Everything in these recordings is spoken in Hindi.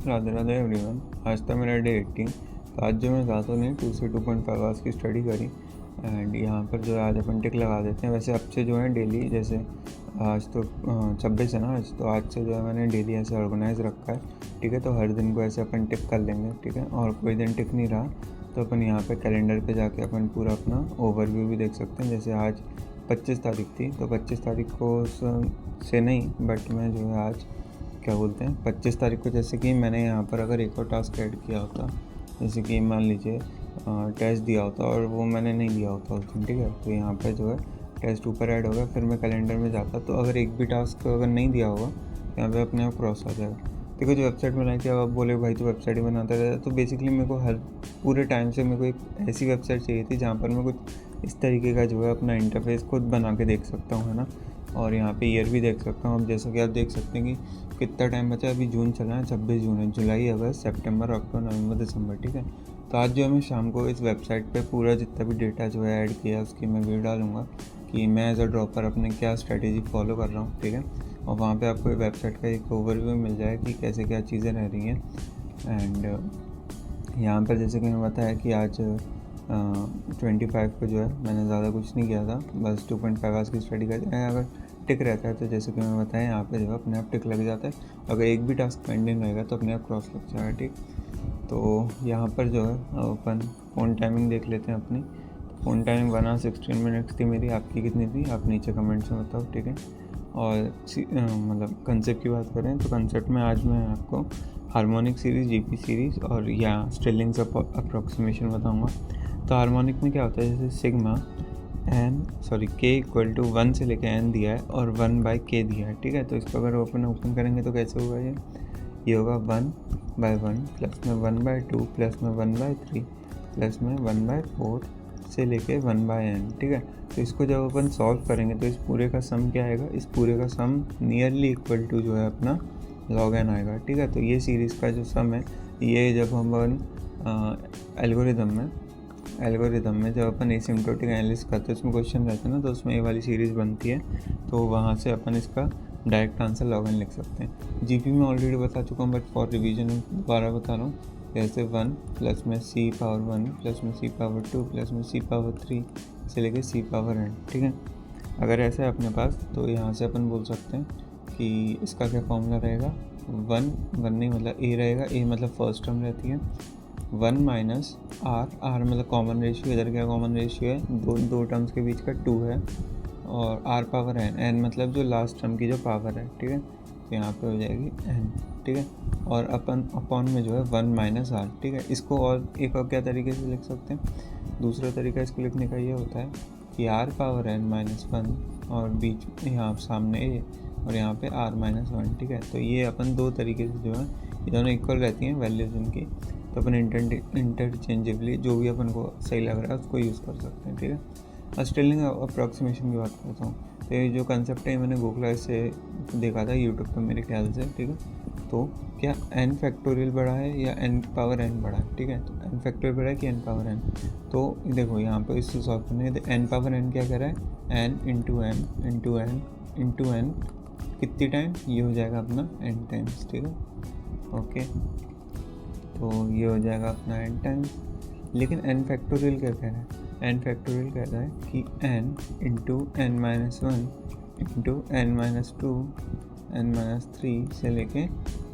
राधे राधे एवरीवन। आज था मेरा डे 18। तो आज जो मैं ज़्यादा नहीं 2 से 2.5 आवर्स की स्टडी करी। एंड यहाँ पर जो है आज अपन टिक लगा देते हैं। वैसे अब से जो है डेली, जैसे आज तो 26 है ना आज, तो आज से जो है मैंने डेली ऐसे ऑर्गेनाइज रखा है। ठीक है, तो हर दिन को ऐसे अपन टिक कर लेंगे। ठीक है, और कोई दिन टिक नहीं रहा तो अपन यहाँ पे कैलेंडर पे जाके अपन पूरा अपना ओवरव्यू भी देख सकते हैं। जैसे आज 25 तारीख थी, तो 25 तारीख को से नहीं, बट मैं जो है आज क्या बोलते हैं 25 तारीख को, जैसे कि मैंने यहाँ पर अगर एक और टास्क ऐड किया होता, जैसे कि मान लीजिए टेस्ट दिया होता और वो मैंने नहीं दिया होता उस दिन। ठीक है, तो यहाँ पे जो है टेस्ट ऊपर ऐड होगा, फिर मैं कैलेंडर में जाता तो अगर एक भी टास्क अगर नहीं दिया होगा यहाँ पे अपने आप क्रॉस आ जाएगा। देखो, जो वेबसाइट बनाई थी, अब आप बोले भाई तो वेबसाइट ही बनाता रहता, तो बेसिकली मेरे को हर पूरे टाइम से मेरे को एक ऐसी वेबसाइट चाहिए थी जहाँ पर मैं कुछ इस तरीके का जो है अपना इंटरफेस खुद बना के देख सकता हूँ, है ना। और यहाँ पे ईयर भी देख सकता हूँ। अब जैसा कि आप देख सकते हैं कि कितना टाइम बचा है। अभी जून चला है, 26 जून है, जुलाई, अगस्त, सितंबर, अक्टूबर, नवंबर, दिसंबर। ठीक है, तो आज जो है मैं शाम को इस वेबसाइट पे पूरा जितना भी डेटा जो है ऐड किया उसकी मैं वीडियो डालूंगा कि मैं एज अ ड्रॉपर अपने क्या स्ट्रेटेजी फॉलो कर रहा हूँ। ठीक है, और वहाँ पे आपको वेबसाइट का एक ओवरव्यू मिल जाए कि कैसे क्या चीज़ें रह रही हैं। एंड यहाँ पर जैसे कि मैं बताया कि आज 25 को जो है मैंने ज़्यादा कुछ नहीं किया था, बस 2.5 आवर्स की स्टडी कर। अगर टिक रहता है तो जैसे कि मैं बताया यहाँ पे जो है अपने आप टिक लग जाता है। अगर एक भी टास्क पेंडिंग रहेगा तो अपने आप क्रॉस लग जाएगा। ठीक, तो यहाँ पर जो है अपन फ़ोन टाइमिंग देख लेते हैं अपनी। फ़ोन टाइमिंग 1 hour 16 minutes थी मेरी। आपकी कितनी थी आप नीचे कमेंट्स में बताओ। ठीक है, और मतलब कंसेप्ट की बात करें तो कंसेप्ट में आज मैं आपको हार्मोनिक सीरीज़, जीपी सीरीज़ और या स्टिलिंग्स अप्रॉक्सीमेशन बताऊँगा। तो हार्मोनिक में क्या होता है, जैसे सिग्मा के इक्वल टू 1 से लेकर एन दिया है और 1/k दिया है। ठीक है, तो इसको अगर ओपन करेंगे तो कैसे होगा, ये होगा 1/1 प्लस में 1/2 प्लस में 1/3 प्लस में 1/4 से लेके 1/n। ठीक है, तो इसको जब अपन सॉल्व करेंगे तो इस पूरे का सम क्या आएगा, इस पूरे का सम नियरली इक्वल टू जो है अपना log n आएगा। ठीक है, तो ये सीरीज़ का जो सम है, ये जब हम एल्गोरिदम में जब अपन एसिम्प्टोटिक एनालिसिस करते हैं, उसमें क्वेश्चन रहता है ना, तो उसमें ये वाली सीरीज़ बनती है, तो वहाँ से अपन इसका डायरेक्ट आंसर log n लिख सकते हैं। जीपी में ऑलरेडी बता चुका हूँ, बट फॉर रिवीजन दोबारा बता रहा हूँ। जैसे 1 प्लस में c⁻1 प्लस में c⁻2 प्लस में c⁻3 से लेके c⁻n। ठीक है, अगर ऐसा है अपने पास तो यहाँ से अपन बोल सकते हैं कि इसका क्या फॉर्मूला रहेगा, 1 नहीं मतलब a रहेगा, a मतलब फर्स्ट टर्म रहती है, 1 माइनस r मतलब कॉमन रेशियो, इधर क्या कॉमन रेशियो है, दो टर्म्स के बीच का 2 है, और r⁻n मतलब जो लास्ट टर्म की जो पावर है। ठीक है, तो यहाँ पे हो जाएगी n। ठीक है, और अपन अपॉन में जो है 1 माइनस r। ठीक है, इसको और एक और क्या तरीके से लिख सकते हैं, दूसरा तरीका इसको लिखने का ये होता है कि r⁻n-1 और बीच में यहाँ सामने a और यहाँ पे r-1। ठीक है, तो ये अपन दो तरीके से जो है ये दोनों इक्वल रहती हैं वैल्यूज इनकी, तो अपन इंटरचेंजेबली जो भी अपन को सही लग रहा है उसको यूज़ कर सकते हैं। ठीक है, और स्टिलिंग अप्रॉक्सीमेशन की बात करता हूँ, तो ये जो कंसेप्ट है मैंने गूगल से देखा था यूट्यूब पर मेरे ख्याल से। ठीक है, तो क्या n फैक्टोरियल बड़ा है या n⁻n बड़ा है। ठीक है, तो n फैक्टोरियल बड़ा है कि n⁻n, तो देखो यहाँ पर इससे सॉल्व करने के n⁻n क्या कर रहा है, n into n into n into n कितनी टाइम, ये हो जाएगा अपना n टाइम्स। ठीक है, ओके, तो ये हो जाएगा अपना n टाइम्स। लेकिन n फैक्टोरियल क्या कह रहा है, n फैक्टोरियल कह रहा है कि n into n-1 into n-2 n-3 से लेके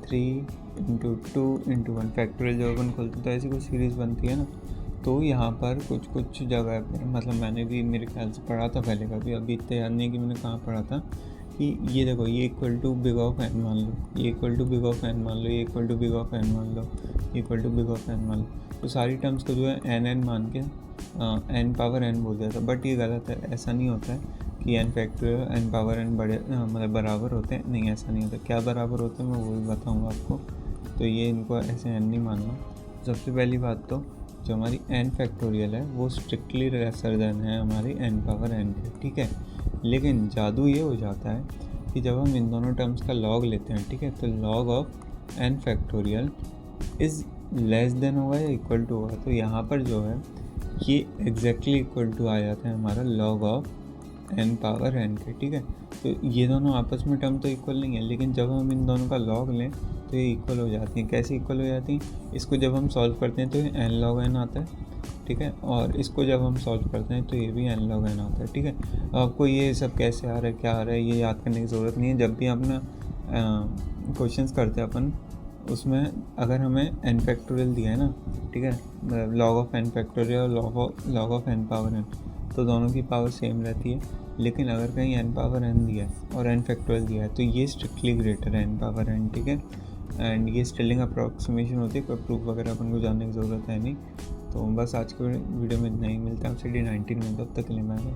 3 इंटू 2 इंटू 1 फैक्टोरियल जब अपन खोलते तो ऐसी कुछ सीरीज़ बनती है ना। तो यहाँ पर कुछ जगह पे मतलब मैंने भी मेरे ख्याल से पढ़ा था पहले का भी, अभी इतना याद नहीं कि मैंने कहाँ पढ़ा था, कि ये देखो ये equal to big of n मान लो, ये equal to big of n मान लो, ये equal to big of n मान लो, ये equal to big of n मान लो, तो सारी टर्म्स को जो है n मान के n⁻n बोल दिया था। बट ये गलत है, ऐसा नहीं होता है कि n फैक्टोरियल n⁻n बड़े मतलब बराबर होते हैं, नहीं ऐसा नहीं होता। क्या बराबर होते हैं मैं वो भी बताऊँगा आपको, तो ये इनको ऐसे n नहीं मानना। सबसे पहली बात तो जो हमारी n फैक्टोरियल है वो स्ट्रिक्टली लेसर देन है हमारी n⁻n के। ठीक है, लेकिन जादू ये हो जाता है कि जब हम इन दोनों टर्म्स का लॉग लेते हैं, ठीक है, तो log of n factorial is less than होगा या इक्वल टू होगा, तो यहाँ पर जो है ये एग्जैक्टली इक्वल टू आ जाता है हमारा लॉग ऑफ n⁻n के। ठीक है, तो ये दोनों आपस में टर्म तो इक्वल नहीं है, लेकिन जब हम इन दोनों का लॉग लें तो ये इक्वल हो जाती हैं। कैसे इक्वल हो जाती हैं? इसको जब हम सॉल्व करते हैं तो ये n log n आता है, ठीक है, और इसको जब हम सॉल्व करते हैं तो ये भी n log n आता है, ठीक है। आपको ये सब कैसे आ रहा है, क्या आ रहा है, ये याद करने की ज़रूरत नहीं है। जब भी अपना क्वेश्चंस करते हैं अपन, उसमें अगर हमें n फैक्टोरियल दिया है ना, ठीक है, log ऑफ n फैक्टोरियल और log of n power n, तो दोनों की पावर सेम रहती है। लेकिन अगर कहीं n पावर n दिया है और n फैक्टोरियल दिया है तो ये स्ट्रिक्टली ग्रेटर है n पावर n, ठीक है। एंड ये स्टिलिंग अप्रॉक्सीमेशन होती है, कोई प्रूफ वगैरह अपन को जानने की ज़रूरत है नहीं। तो बस आज के वीडियो में इतना ही, मिलता है आपसे D19 में, तब तक के लिए बाय।